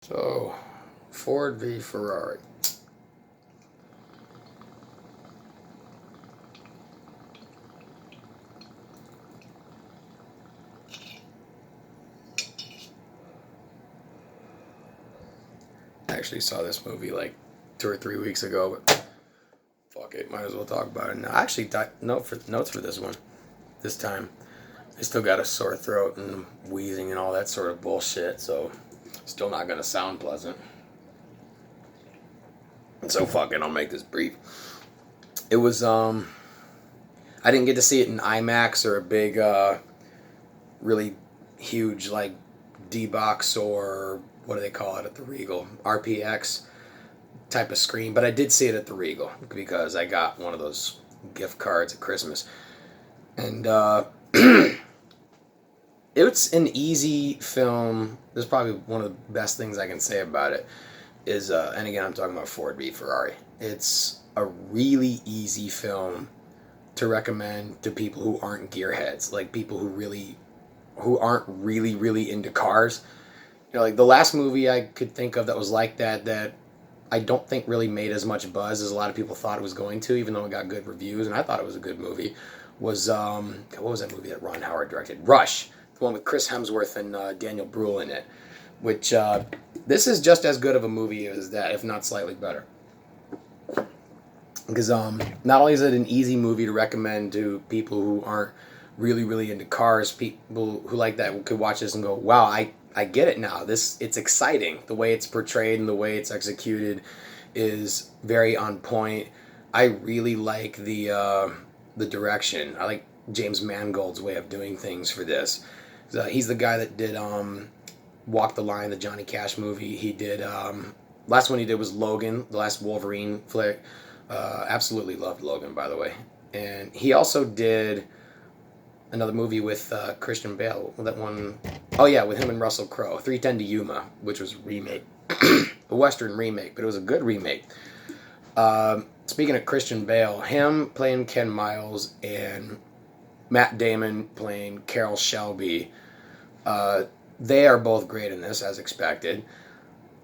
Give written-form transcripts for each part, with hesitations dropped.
So, Ford v Ferrari. I actually saw this movie like 2 or 3 weeks ago, but fuck it, might as well talk about it now. I actually notes for this one this time. I still got a sore throat and wheezing and all that sort of bullshit, so still not gonna sound pleasant. So fuck it, I'll make this brief. It was I didn't get to see it in IMAX or a big really huge like D-box or what do they call it at the Regal, RPX type of screen, but I did see it at the Regal because I got one of those gift cards at Christmas. And it's an easy film. This is probably one of the best things I can say about it is, and again, I'm talking about Ford v Ferrari. It's a really easy film to recommend to people who aren't gearheads, like people who aren't really into cars. You know, like the last movie I could think of that was like that I don't think really made as much buzz as a lot of people thought it was going to, even though it got good reviews, and I thought it was a good movie, was, what was that movie that Ron Howard directed? Rush, the one with Chris Hemsworth and Daniel Bruhl in it, which, this is just as good of a movie as that, if not slightly better. Because not only is it an easy movie to recommend to people who aren't really into cars, people who like that could watch this and go, wow, I get it now. It's exciting. The way it's portrayed and the way it's executed is very on point. I really like the direction. I like James Mangold's way of doing things for this. He's the guy that did Walk the Line, the Johnny Cash movie. He did last one he did was Logan, the last Wolverine flick. Absolutely loved Logan, by the way. And he also did another movie with Christian Bale. That one, oh yeah, with him and Russell Crowe, 3:10 to Yuma, which was a remake, a Western remake, but it was a good remake. Speaking of Christian Bale, him playing Ken Miles and Matt Damon playing Carol Shelby, they are both great in this, as expected.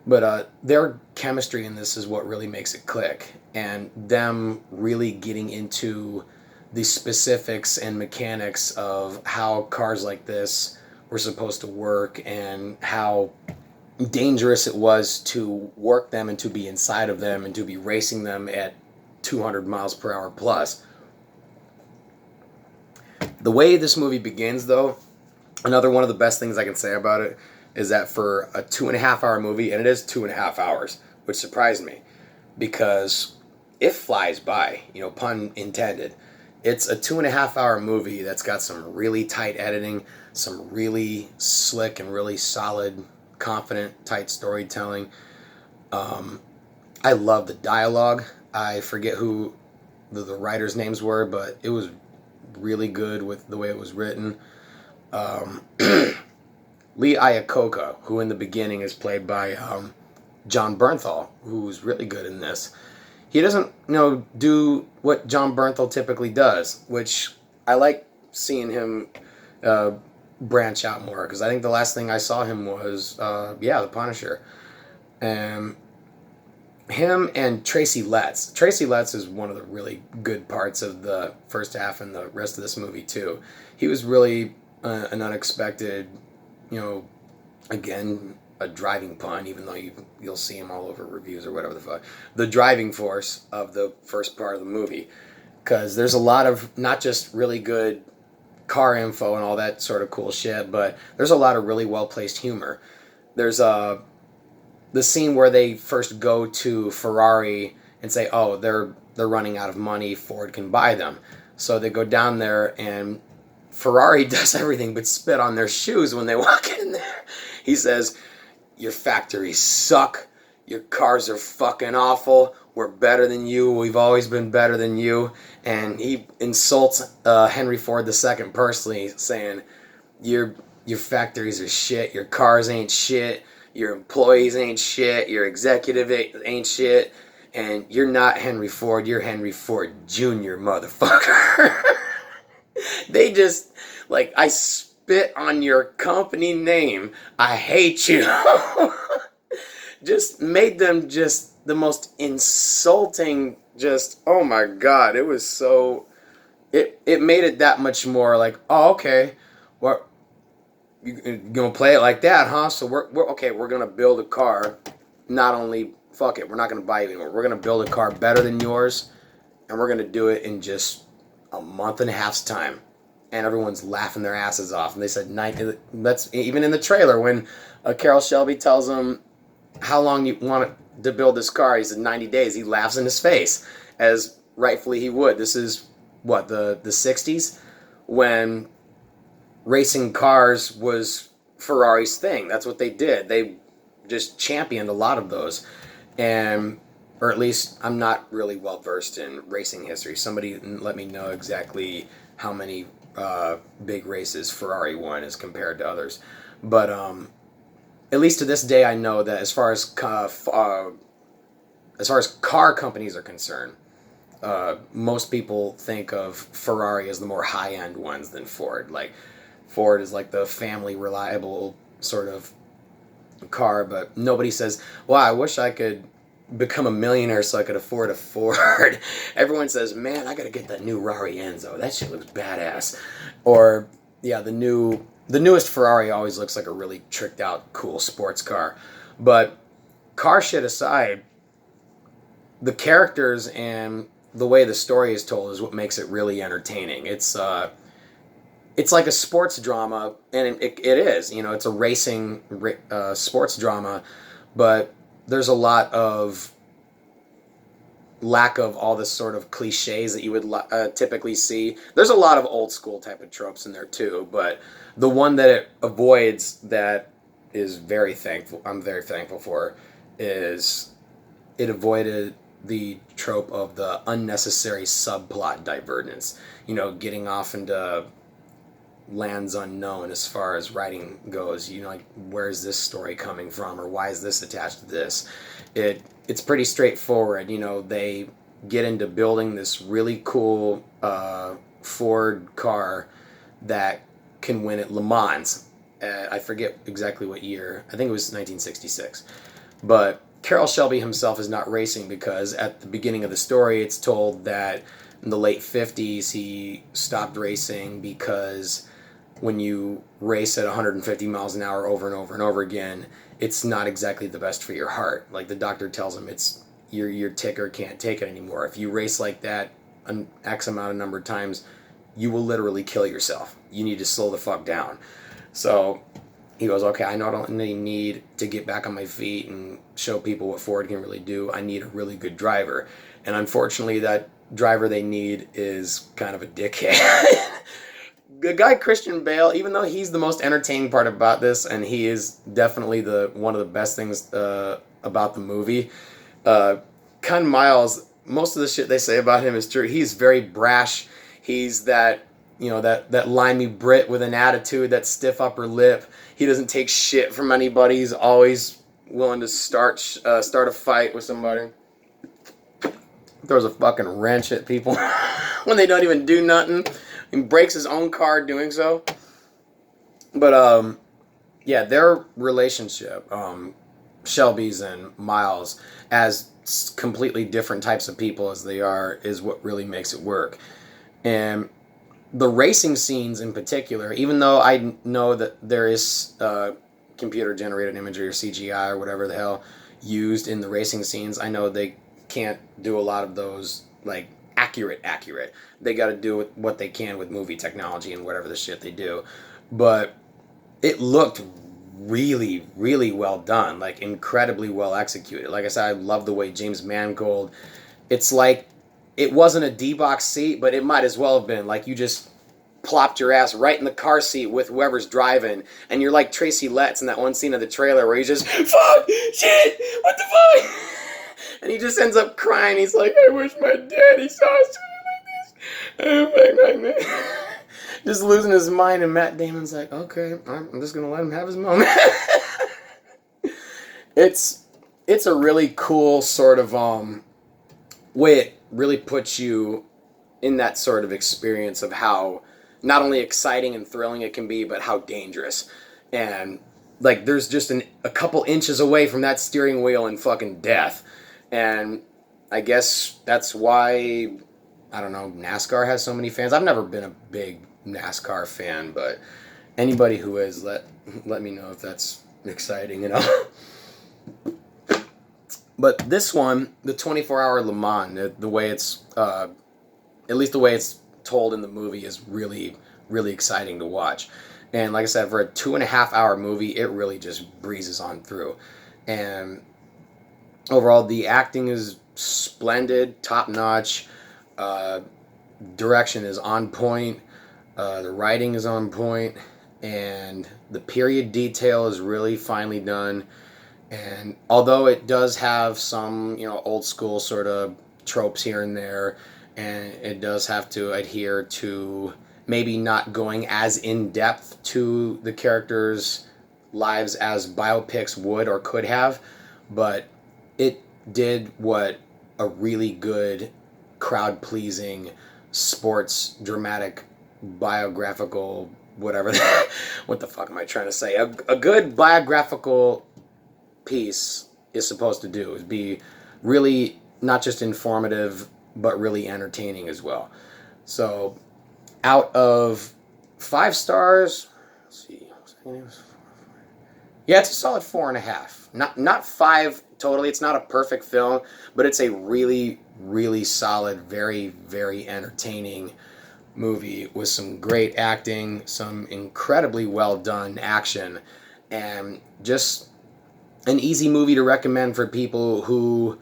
But their chemistry in this is what really makes it click. And them really getting into the specifics and mechanics of how cars like this were supposed to work and how dangerous it was to work them and to be inside of them and to be racing them at 200 miles per hour plus. The way this movie begins, though, another one of the best things I can say about it is that for a 2.5 hour movie, and it is 2.5 hours, which surprised me because it flies by, you know, pun intended. It's a 2.5 hour movie that's got some really tight editing, some really slick and really solid, confident, tight storytelling. I love the dialogue. I forget who the writers' names were, but it was really good with the way it was written. Lee Iacocca, who in the beginning is played by John Bernthal, who's really good in this. He doesn't, do what John Bernthal typically does, which I like seeing him branch out more, because I think the last thing I saw him was, The Punisher. Him and Tracy Letts. Tracy Letts is one of the really good parts of the first half and the rest of this movie, too. He was really an unexpected, again, a driving pun, even though you'll see him all over reviews or whatever the fuck. The driving force of the first part of the movie. Because there's a lot of not just really good car info and all that sort of cool shit, but there's a lot of really well-placed humor. There's the scene where they first go to Ferrari and say, oh, they're running out of money, Ford can buy them. So they go down there and Ferrari does everything but spit on their shoes when they walk in there. He says, your factories suck, your cars are fucking awful, we're better than you, we've always been better than you. And he insults Henry Ford II personally, saying, your factories are shit, your cars ain't shit, your employees ain't shit, your executive ain't shit, and you're not Henry Ford, you're Henry Ford Jr., motherfucker. They just, I spit on your company name, I hate you. just made them just the most insulting, just, oh my God, it was so, it made it that much more like, oh, okay, what, you gonna play it like that, huh? So we're okay, we're gonna build a car, not only, fuck it, we're not gonna buy you anymore, we're gonna build a car better than yours, and we're gonna do it in just a month and a half's time. And everyone's laughing their asses off. And they said, that's even in the trailer when Carroll Shelby tells him how long you want to build this car. He said 90 days. He laughs in his face, as rightfully he would. This is what, the 60s, when racing cars was Ferrari's thing. That's what they did. They just championed a lot of those. And, or at least I'm not really well versed in racing history. Somebody let me know exactly how many big races Ferrari won as compared to others. But at least to this day, I know that as far as car companies are concerned, most people think of Ferrari as the more high-end ones than Ford. Like, Ford is like the family reliable sort of car, but nobody says, well, I wish I could become a millionaire so I could afford a Ford. Everyone says, man, I gotta get that new Rari Enzo. That shit looks badass. Or, yeah, the newest Ferrari always looks like a really tricked out, cool sports car. But car shit aside, the characters and the way the story is told is what makes it really entertaining. It's like a sports drama, and it is. You know, it's a racing sports drama, but there's a lot of lack of all this sort of cliches that you would typically see. There's a lot of old school type of tropes in there too, but the one that it avoids that is I'm very thankful for, is it avoided the trope of the unnecessary subplot divergence. You know, getting off into lands unknown as far as writing goes. You know, like, where's this story coming from, or why is this attached to this? It's pretty straightforward. You know, they get into building this really cool Ford car that can win at Le Mans. I forget exactly what year. I think it was 1966. But Carroll Shelby himself is not racing because at the beginning of the story it's told that in the late 50s he stopped racing because when you race at 150 miles an hour over and over and over again, it's not exactly the best for your heart. Like, the doctor tells him, it's your ticker can't take it anymore. If you race like that an X amount of number of times, you will literally kill yourself. You need to slow the fuck down. So he goes, okay, I not only need to get back on my feet and show people what Ford can really do, I need a really good driver. And unfortunately, that driver they need is kind of a dickhead. The guy Christian Bale, even though he's the most entertaining part about this, and he is definitely one of the best things about the movie, Ken Miles, most of the shit they say about him is true. He's very brash. He's that, you know, that limey Brit with an attitude, that stiff upper lip. He doesn't take shit from anybody. He's always willing to start a fight with somebody. Throws a fucking wrench at people when they don't even do nothing. He breaks his own car doing so. But yeah, their relationship, Shelby's and Miles, as completely different types of people as they are, is what really makes it work. And the racing scenes in particular, even though I know that there is computer generated imagery or CGI or whatever the hell used in the racing scenes, I know they can't do a lot of those like accurate. They got to do what they can with movie technology and whatever the shit they do. But it looked really, really well done, like incredibly well executed. Like I said, I love the way James Mangold, it's like, it wasn't a D-box seat, but it might as well have been. Like, you just plopped your ass right in the car seat with whoever's driving, and you're like Tracy Letts in that one scene of the trailer where he's just, fuck, shit, what the fuck? And he just ends up crying. He's like, I wish my daddy saw us doing it like this. Just losing his mind, and Matt Damon's like, okay, I'm just gonna let him have his moment. It's a really cool sort of way it really puts you in that sort of experience of how not only exciting and thrilling it can be, but how dangerous. And like there's just a couple inches away from that steering wheel and fucking death. And I guess that's why, I don't know, NASCAR has so many fans. I've never been a big NASCAR fan, but anybody who is, let me know if that's exciting, you know. But this one, the 24-hour Le Mans, the way it's, at least the way it's told in the movie, is really, really exciting to watch. And like I said, for a 2.5 hour movie, it really just breezes on through. And overall, the acting is splendid, top notch. Uh, Direction is on point. The writing is on point, and the period detail is really finely done. And although it does have some, old school sort of tropes here and there, and it does have to adhere to maybe not going as in depth to the characters' lives as biopics would or could have, but it did what a really good, crowd pleasing, sports dramatic biographical whatever what the fuck am I trying to say, a good biographical piece is supposed to do, is be really not just informative but really entertaining as well. So out of 5 stars, let's see, yeah, it's a solid 4.5. Not 5 totally. It's not a perfect film, but it's a really, really solid, very, very entertaining movie with some great acting, some incredibly well done action, and just an easy movie to recommend for people who,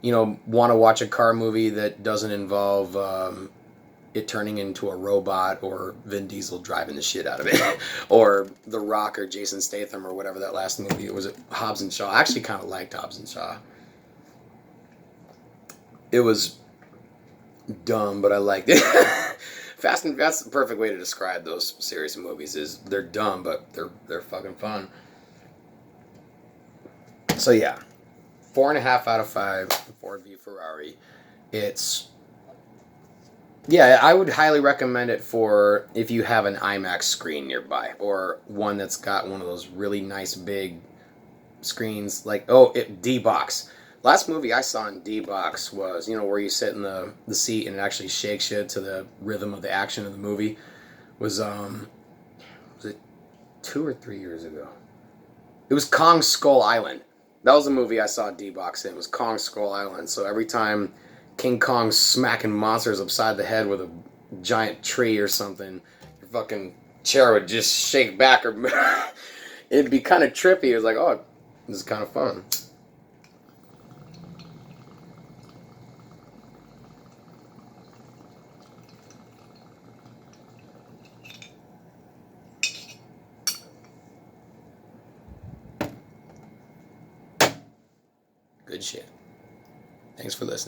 want to watch a car movie that doesn't involve it turning into a robot, or Vin Diesel driving the shit out of it, or The Rock or Jason Statham or whatever that last movie was. It Hobbs and Shaw. I actually kind of liked Hobbs and Shaw. It was dumb, but I liked it. Fast and that's the perfect way to describe those series of movies. Is they're dumb, but they're fucking fun. So yeah, 4.5 out of 5 for V Ferrari. It's, yeah, I would highly recommend it for if you have an IMAX screen nearby, or one that's got one of those really nice big screens, like D-Box. Last movie I saw in D-Box was, where you sit in the seat and it actually shakes you to the rhythm of the action of the movie. Was it 2 or 3 years ago? It was Kong Skull Island. That was the movie I saw D-Box in, was Kong Skull Island. So every time King Kong's smacking monsters upside the head with a giant tree or something, your fucking chair would just shake back, or it'd be kind of trippy. It was like, oh, this is kind of fun. Good shit. Thanks for listening.